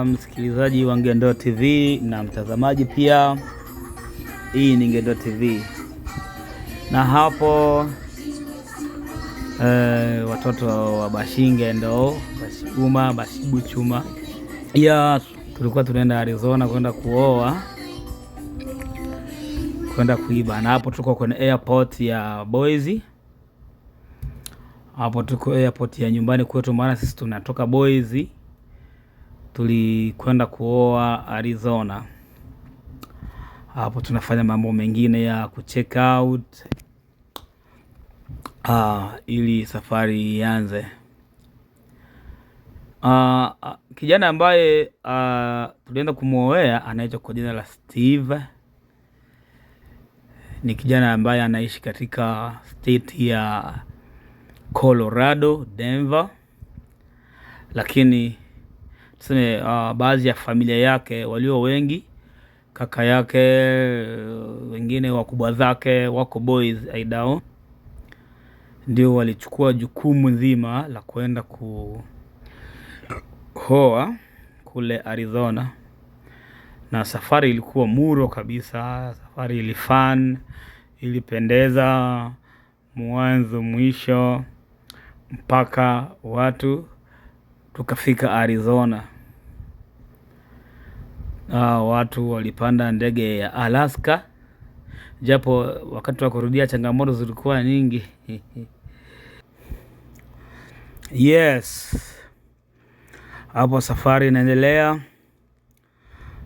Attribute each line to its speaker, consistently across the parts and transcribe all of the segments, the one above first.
Speaker 1: Msikilizaji wa Ngendo TV na mtazamaji pia, hii ni Ngendo TV na hapo watoto wa Bashinge ndo Bashiguma Bashibuchuma ya tulikuwa tunaenda Arizona kwenda kuoa, kwenda kuiba, na hapo tuko kwenye airport ya Boise. Hapo tuko airport ya nyumbani kwetu, maana sisi tunatoka Boise, tulikwenda kuoa Arizona. Hapo tunafanya mambo mengine ya kucheck out ili safari ianze. Kijana ambaye tulienda kumuoea anaitwa kwa jina la Steve. Ni kijana ambaye anaishi katika state ya Colorado, Denver. Lakini tuseme baadhi ya familia yake walio wengi, kaka yake, wengine wakubwa zake wako Boise, Idaho, ndio walichukua jukumu nzima la kwenda kuoa kule Arizona. Na safari ilikuwa muro kabisa, safari ilifan, ilipendeza mwanzo mwisho mpaka watu tukafika Arizona. Watu walipanda ndege ya Alaska, japo wakati wa kurudia changamoto zilikuwa nyingi. Yes, hapo safari inaendelea.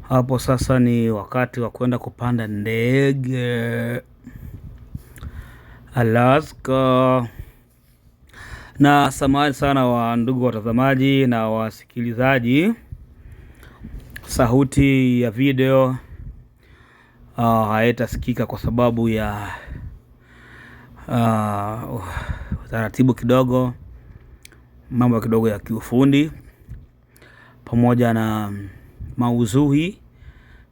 Speaker 1: Hapo sasa ni wakati wa kwenda kupanda ndege Alaska. Na samahani sana wa ndugu watazamaji na wasikilizaji, sauti ya video haitasikika kwa sababu ya taratibu kidogo, mambo kidogo ya kiufundi pamoja na maudhui,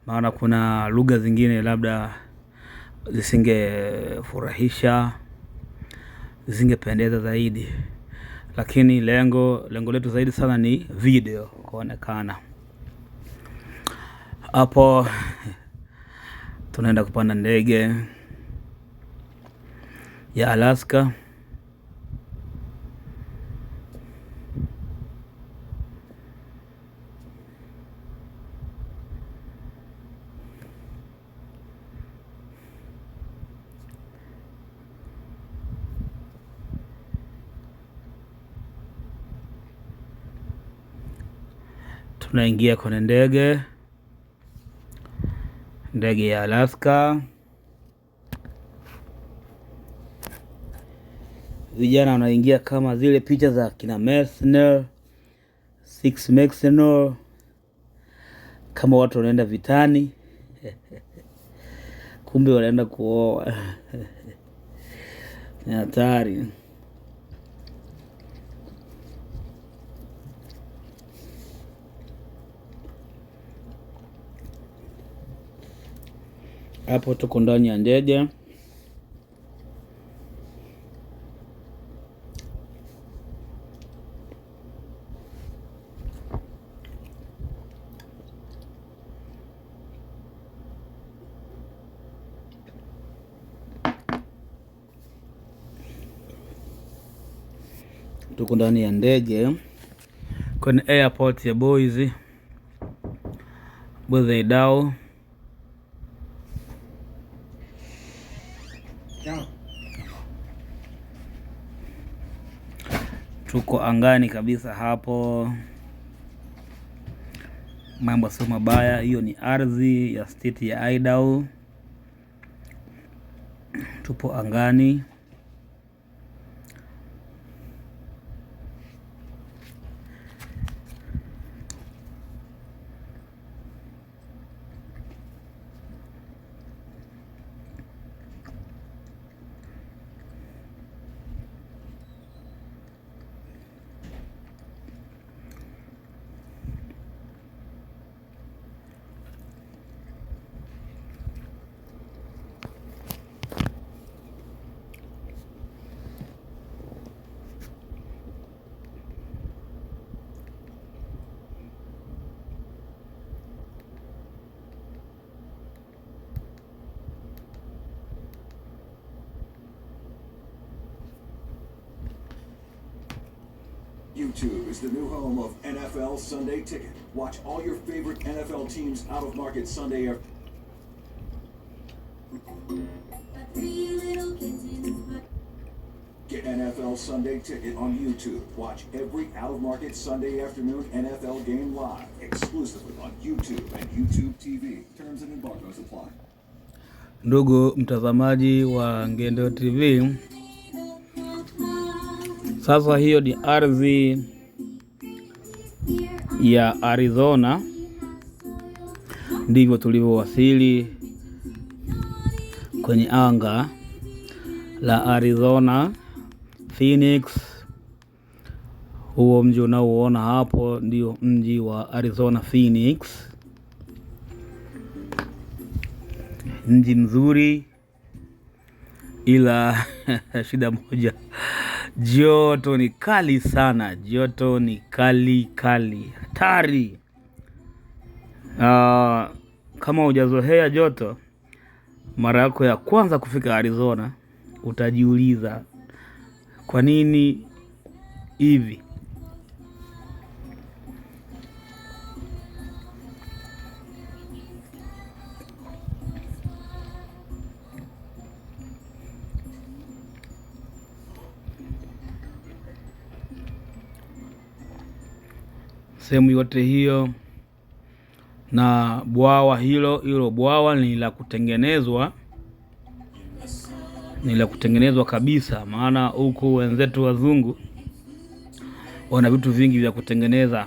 Speaker 1: maana kuna lugha zingine labda zisingefurahisha, zisingependeza zaidi, lakini lengo letu zaidi sana ni video kuonekana. Hapo tunaenda kupanda ndege ya Alaska. Tunaingia kwenye ndege ya Alaska. Vijana wanaingia kama zile picha za kina Messner, Six Mexner, kama watu wanaenda vitani kumbe wanaenda kuoa. Ni hatari. Hapo tuko ndani ya ndege. Tuko ndani ya ndege kwenye airport ya Boise, Idaho. Tuko angani kabisa hapo, mambo sio mabaya. Hiyo ni ardhi ya state ya Idaho. Tupo angani.
Speaker 2: YouTube is the new home of NFL Sunday Ticket. Watch all your favorite NFL teams out of market Sunday after. Get NFL Sunday Ticket on YouTube. Watch every out-of-market Sunday afternoon NFL game live, exclusively on YouTube and YouTube TV. Terms and embargoes apply.
Speaker 1: Ndugu mtazamaji wa Ngendo TV, sasa hiyo ni ardhi ya Arizona. Ndivyo tulivyowasili kwenye anga la Arizona, Phoenix. Huo mji unaoona hapo ndio mji wa Arizona, Phoenix. Mji mzuri, ila shida moja, joto ni kali sana. Joto ni kali hatari. Kama hujazoea joto, mara yako ya kwanza kufika Arizona, utajiuliza kwa nini hivi. Sehemu yote hiyo na bwawa hilo bwawa ni la kutengenezwa kabisa, maana huku wenzetu wazungu wana vitu vingi vya kutengeneza.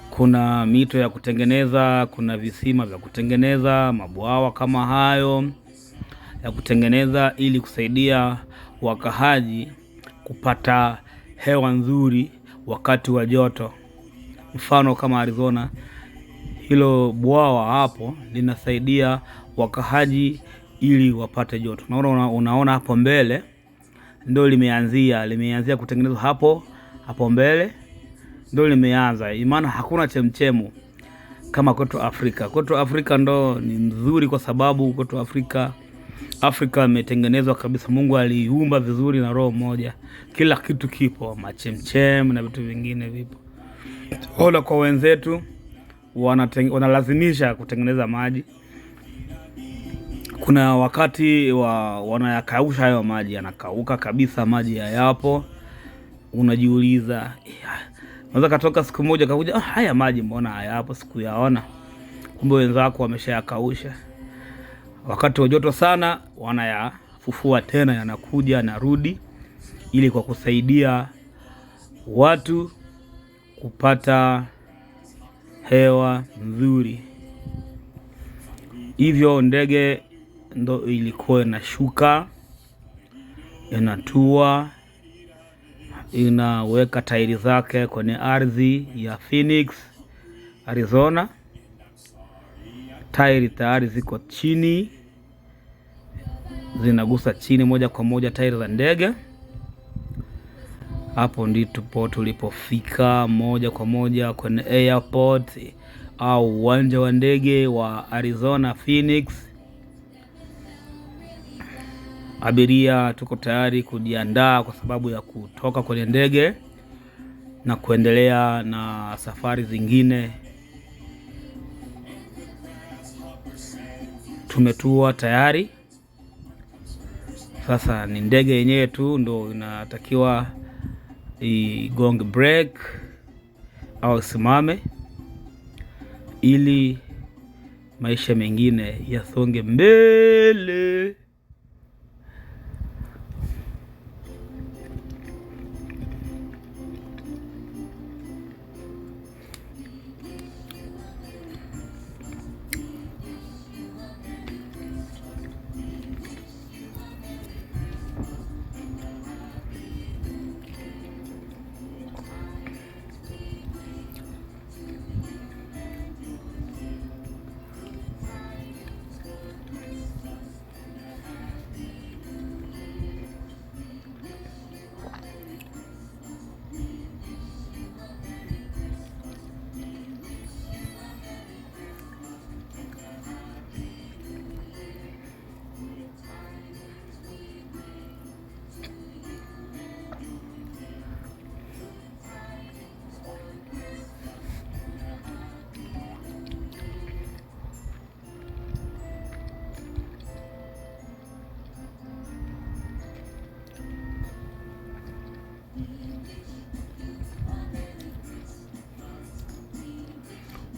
Speaker 1: Kuna mito ya kutengeneza, kuna visima vya kutengeneza, mabwawa kama hayo ya kutengeneza ili kusaidia wakahaji kupata hewa nzuri wakati wa joto. Mfano kama Arizona, hilo bwawa hapo linasaidia wakahaji ili wapate joto. Unaona hapo mbele ndio limeanzia kutengenezwa hapo mbele ndio limeanza. Imana hakuna chemchemu kama kwetu Afrika. Kwetu Afrika ndo ni mzuri kwa sababu kwetu Afrika imetengenezwa kabisa. Mungu aliumba vizuri na roho moja. Kila kitu kipo, machemchem na vitu vingine vipo. Ola kwa wenzetu wanalazimisha kutengeneza maji. Kuna wakati wanayakausha hayo maji, yanakauka kabisa, maji hayapo. Unajiuliza, unaweza katoka siku moja kakuja, haya maji mbona hayapo, siku yaona. Kumbe wenzako wameshayakausha. Wakati wa joto sana wanayafufua tena, yanakuja yanarudi, ili kwa kusaidia watu kupata hewa nzuri. Hivyo ndege ndo ilikuwa inashuka, inatua, inaweka tairi zake kwenye ardhi ya Phoenix, Arizona. Tairi tayari ziko chini, zinagusa chini moja kwa moja tairi za ndege. Hapo ndipo tulipofika moja kwa moja kwenye airport au uwanja wa ndege wa Arizona, Phoenix. Abiria tuko tayari kujiandaa kwa sababu ya kutoka kwenye ndege na kuendelea na safari zingine. Tumetua tayari. Sasa ni ndege yenyewe tu ndo inatakiwa igonge break au simame ili maisha mengine yasonge mbele.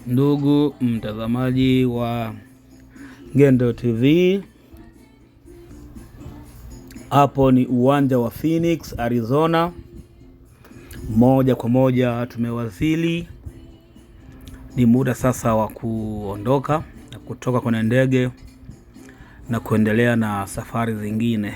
Speaker 1: Ndugu mtazamaji wa Ngendo TV, hapo ni uwanja wa Phoenix, Arizona. Moja kwa moja tumewasili. Ni muda sasa wa kuondoka na kutoka kwenye ndege na kuendelea na safari zingine.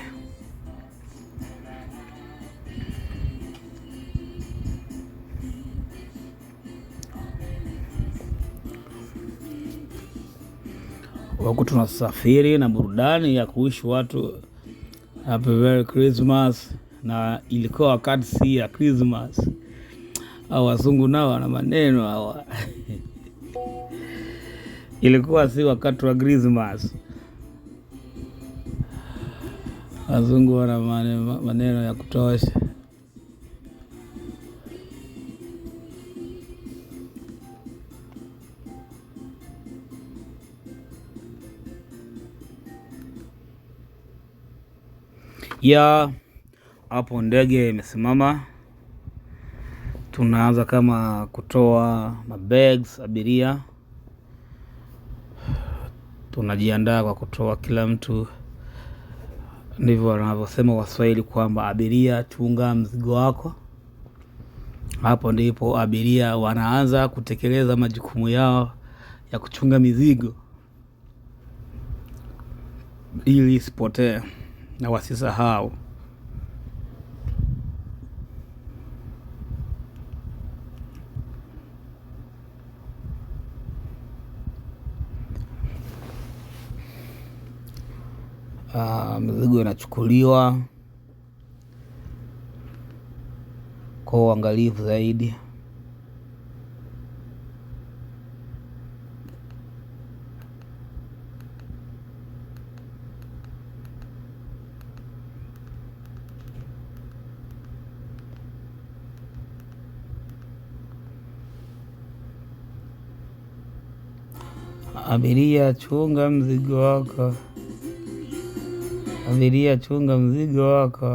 Speaker 1: Huku tunasafiri na burudani ya kuishi watu Happy Merry Christmas, na ilikuwa wakati si ya Christmas. Hao wazungu nao wana maneno hawa. Ilikuwa si wakati wa Christmas. Wazungu wana maneno ya kutosha. Ya hapo ndege imesimama. Tunaanza kama kutoa mabags abiria. Tunajiandaa kwa kutoa kila mtu. Ndivyo wanavyosema Waswahili kwamba abiria chunga mzigo wako. Hapo ndipo abiria wanaanza kutekeleza majukumu yao ya kuchunga mizigo ili isipotee na wasisahau. Mizigo inachukuliwa kwa uangalifu zaidi. Abiria chunga mzigo wako. Abiria chunga mzigo wako.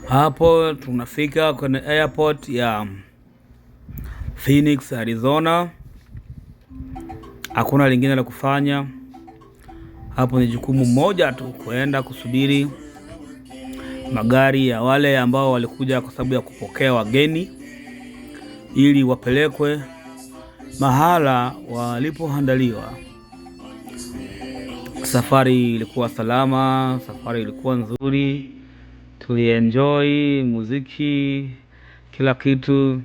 Speaker 1: Hapo tunafika kwenye airport ya Phoenix, Arizona. Hakuna lingine la kufanya. Hapo ni jukumu moja tu, kuenda kusubiri magari ya wale ambao walikuja kwa sababu ya kupokea wageni ili wapelekwe mahala walipoandaliwa. Safari ilikuwa salama, safari ilikuwa nzuri. Tulienjoy muziki, kila kitu.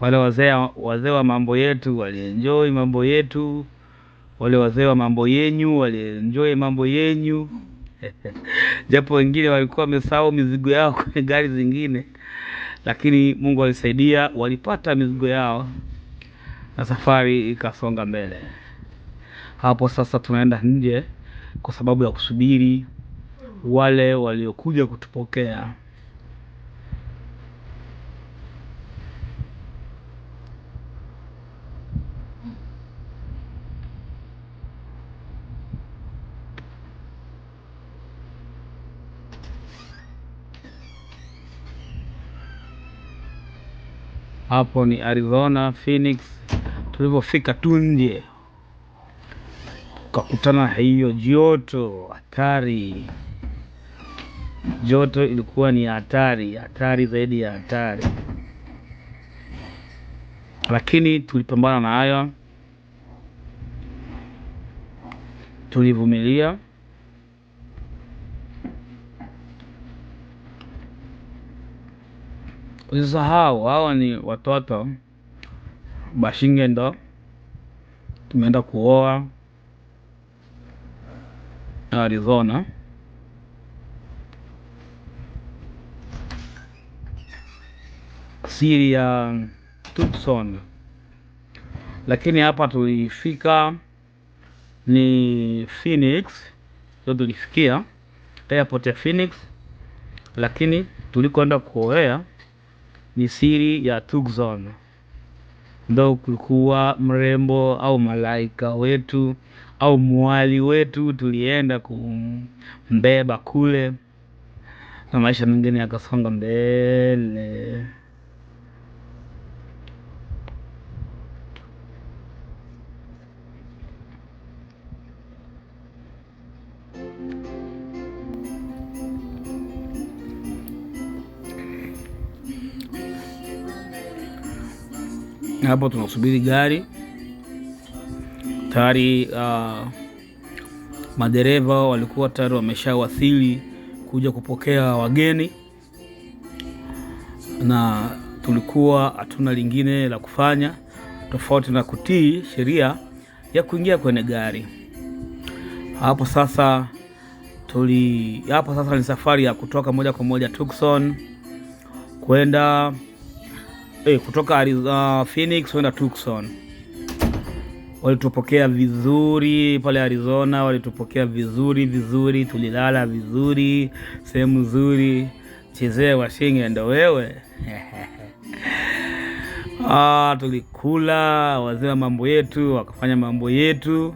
Speaker 1: Wale wazee wa mambo yetu walienjoy mambo yetu. Wale wazee wa mambo yenyu walienjoy mambo yenyu. Japo wengine walikuwa wamesahau mizigo yao kwenye gari zingine, lakini Mungu alisaidia, walipata mizigo yao na safari ikasonga mbele. Hapo sasa tunaenda nje kwa sababu ya kusubiri wale waliokuja kutupokea. Hapo ni Arizona, Phoenix. Tulipofika tu nje tukakutana hiyo joto hatari. Joto ilikuwa ni hatari, hatari zaidi ya hatari. Lakini tulipambana na hayo. tulivumilia. Usisahau hawa ni watoto Bashingendo, tumeenda kuoa Arizona. Siri ya Tucson, lakini hapa tulifika ni Phoenix, ndio tulifikia airport ya Phoenix, lakini tulikoenda kuoea ni siri ya Tucson. Ndio kulikuwa mrembo au malaika wetu au mwali wetu, tulienda kumbeba kule na maisha mengine yakasonga mbele. Hapo tunasubiri gari tayari. Madereva walikuwa tayari wameshawasili kuja kupokea wageni, na tulikuwa hatuna lingine la kufanya tofauti na kutii sheria ya kuingia kwenye gari. Hapo sasa ni safari ya kutoka moja kwa moja Tucson kwenda kutoka Phoenix kwenda Tucson. Walitupokea vizuri pale Arizona, walitupokea vizuri, tulilala vizuri, sehemu nzuri. Chezea Washingendo wewe. Tulikula, wazee mambo yetu wakafanya mambo yetu.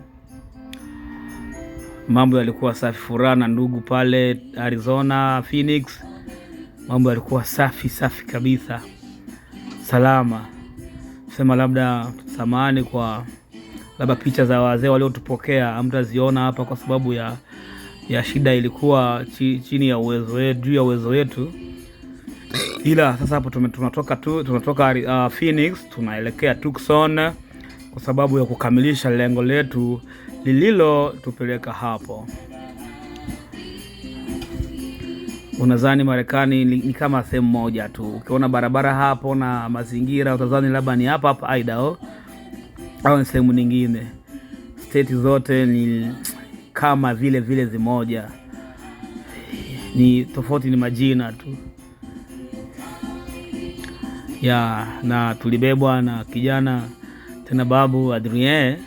Speaker 1: Mambo yalikuwa safi, furaha na ndugu pale Arizona, Phoenix. Mambo yalikuwa safi kabisa, salama. Sema labda samahani kwa labda picha za wazee waliotupokea hamtaziona hapa kwa sababu ya shida ilikuwa chini ya uwezo wetu, juu ya uwezo wetu. Ila sasa hapo tunatoka Phoenix tunaelekea Tucson kwa sababu ya kukamilisha lengo letu lililo tupeleka hapo. Unadhani Marekani ni kama sehemu moja tu. Ukiona barabara hapo na mazingira utadhani labda ni hapa Idaho au ni sehemu nyingine. State zote ni kama vile zimoja, ni tofauti ni majina tu ya. Na tulibebwa na kijana tena babu Adrien,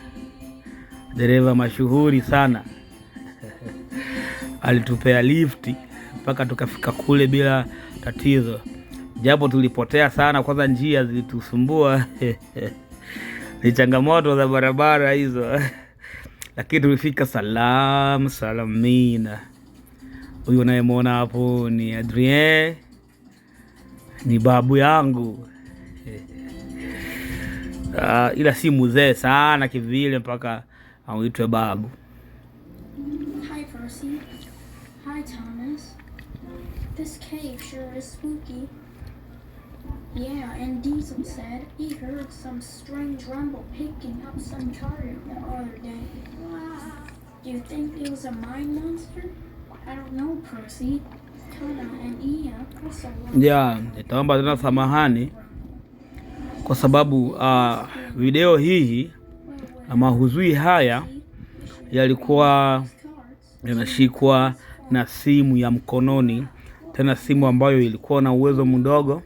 Speaker 1: dereva mashuhuri sana. Alitupea lifti mpaka tukafika kule bila tatizo, japo tulipotea sana. Kwanza njia zilitusumbua ni changamoto za barabara hizo lakini tulifika salamina. Huyu unayemwona hapo ni Adrien, ni babu yangu. Ila si mzee sana kivile mpaka auitwe babu.
Speaker 3: Hi Percy. Hi Thomas. This cave sure is spooky. Yeah, and Diesel said he heard some strange rumble picking up some cargo the other day. Do you think it was a mine monster? I don't know, Percy. Tana and Ian also
Speaker 1: nitaomba tena samahani kwa sababu video hii na mahuzui haya yalikuwa yanashikwa na simu ya mkononi, tena simu ambayo ilikuwa na uwezo mdogo.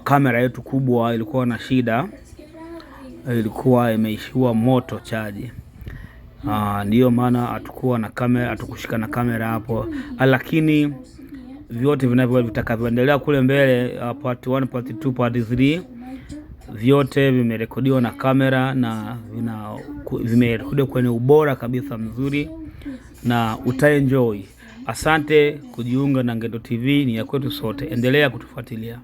Speaker 1: Kamera yetu kubwa ilikuwa na shida, ilikuwa imeishiwa moto chaji. Ndiyo maana hatukuwa na kamera, hatukushika na kamera hapo, lakini vyote vitakavyoendelea kule mbele, part 1, part 2, part 3, vyote vimerekodiwa na kamera na vimerekodiwa kwenye ubora kabisa mzuri na utaenjoy. Asante kujiunga na Ngendo TV, ni ya kwetu sote. Endelea kutufuatilia.